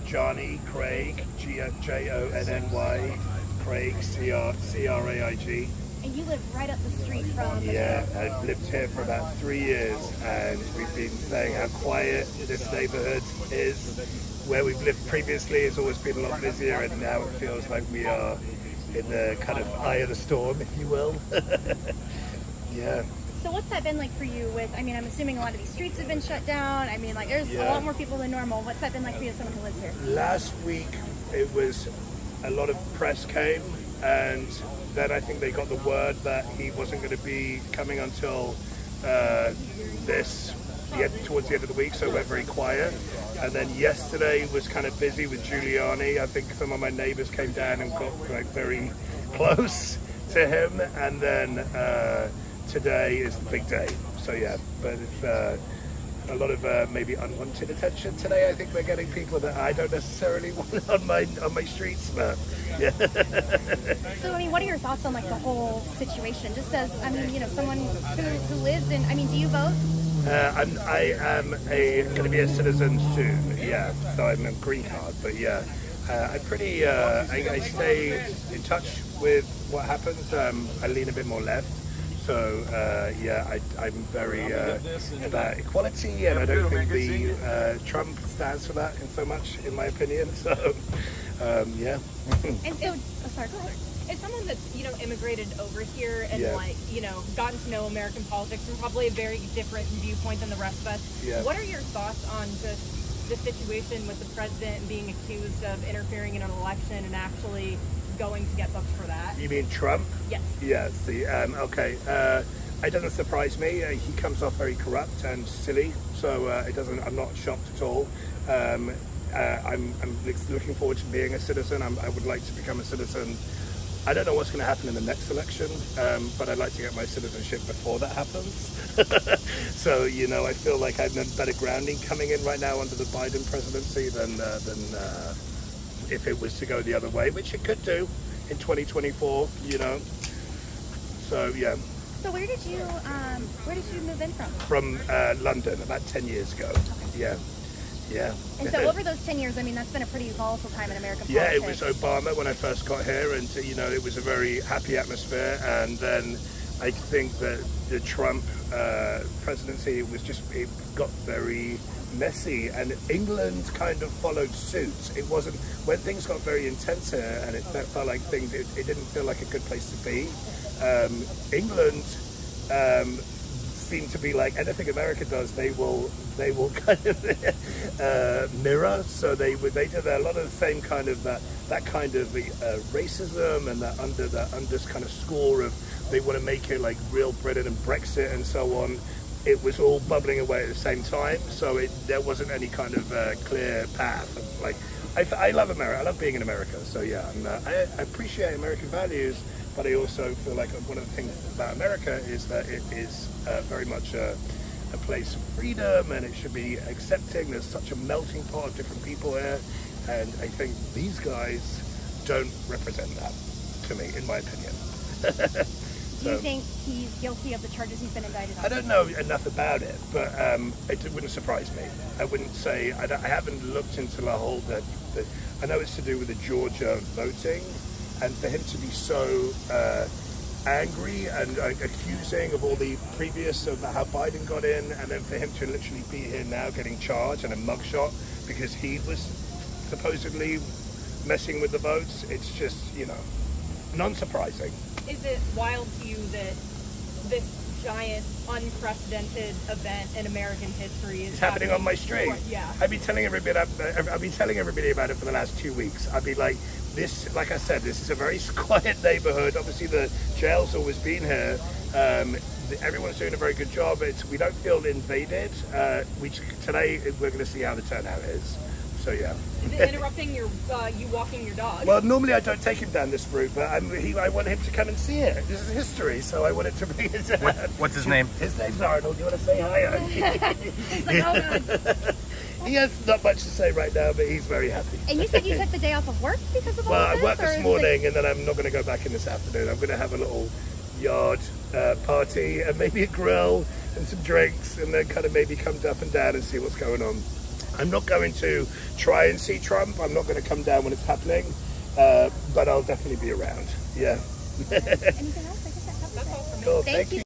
Johnny Craig, Jonny, Craig, Craig. And you live right up the street from... Yeah, I've lived here for about 3 years, and we've been saying how quiet this neighborhood is. Where we've lived previously has always been a lot busier, and now it feels like we are in the kind of eye of the storm, if you will. Yeah. So what's that been like for you with, I mean, I'm assuming a lot of these streets have been shut down. I mean, like, there's a lot more people than normal. What's that been like for you as someone who lives here? Last week, it was a lot of press came, and then I think they got the word that he wasn't going to be coming until towards the end of the week, so we're very quiet. And then yesterday was kind of busy with Giuliani. I think some of my neighbors came down and got like very close to him. And then today is the big day. So yeah, but it's a lot of maybe unwanted attention today. I think we're getting people that I don't necessarily want on my streets, but yeah. So I mean, what are your thoughts on like the whole situation? Just as, I mean, you know, someone who lives in, I mean, do you vote? I am going to be a citizen soon. Yeah, so I'm a green card, but yeah, I'm pretty. I stay in touch with what happens. I lean a bit more left. So yeah, I'm very about equality, and I don't think the Trump stands for that in so much, in my opinion. So yeah. And so, sorry, go ahead. As someone that's, you know, immigrated over here and like, you know, gotten to know American politics from probably a very different viewpoint than the rest of us, what are your thoughts on just the situation with the president being accused of interfering in an election and actually going to get booked for that? You mean Trump? Yes. Yes. Okay. It doesn't surprise me. He comes off very corrupt and silly, so it doesn't. I'm not shocked at all. I'm looking forward to being a citizen. I would like to become a citizen. I don't know what's going to happen in the next election, but I'd like to get my citizenship before that happens. So, you know, I feel like I'm in better grounding coming in right now under the Biden presidency than if it was to go the other way, which it could do in 2024, you know. So, yeah. So where did you move in from? From London, about 10 years ago. Yeah. Yeah. And so over those 10 years, I mean, that's been a pretty volatile time in American politics. Yeah, it was Obama when I first got here, and, you know, it was a very happy atmosphere. And then I think that the Trump presidency it got very messy, and England kind of followed suit. It wasn't, when things got very intense here, and it felt like things, it didn't feel like a good place to be. England seem to be like anything America does, they will kind of mirror. So they did a lot of the same kind of that kind of racism, and that under kind of score of they want to make it like real Britain and Brexit and so on. It was all bubbling away at the same time, so there wasn't any kind of clear path. Like I love America. I love being in America. So yeah, I appreciate American values. But I also feel like one of the things about America is that it is very much a place of freedom, and it should be accepting. There's such a melting pot of different people here, and I think these guys don't represent that to me, in my opinion. Do you think he's guilty of the charges he's been indicted on? I don't know enough about it, but it wouldn't surprise me. I wouldn't say, I haven't looked into the whole, I know it's to do with the Georgia voting. And for him to be so angry and accusing of all the previous of how Biden got in, and then for him to literally be here now getting charged and a mugshot because he was supposedly messing with the votes, it's just, you know, non-surprising. Is it wild to you that this giant, unprecedented event in American history is happening on my street? Yeah. I've been telling everybody about it for the last 2 weeks. I'd be like, this, like I said, this is a very quiet neighborhood. Obviously, the jail's always been here. Everyone's doing a very good job. We don't feel invaded. Today, we're going to see how the turnout is. So yeah. Is it interrupting you walking your dog? Well, normally I don't take him down this route, but I want him to come and see it. This is history, so I wanted to bring it. What's his name? His name's Arnold. You want to say hi? He's like, oh God. He has not much to say right now, but he's very happy. And you said you took the day off of work because of all of this? Well, I worked this morning, and then I'm not going to go back in this afternoon. I'm going to have a little yard party, and maybe a grill and some drinks, and then kind of maybe come up and down and see what's going on. I'm not going to try and see Trump. I'm not going to come down when it's happening, but I'll definitely be around. Yeah. Anything else? I guess that covers it. That's all for me. Cool. Thank you.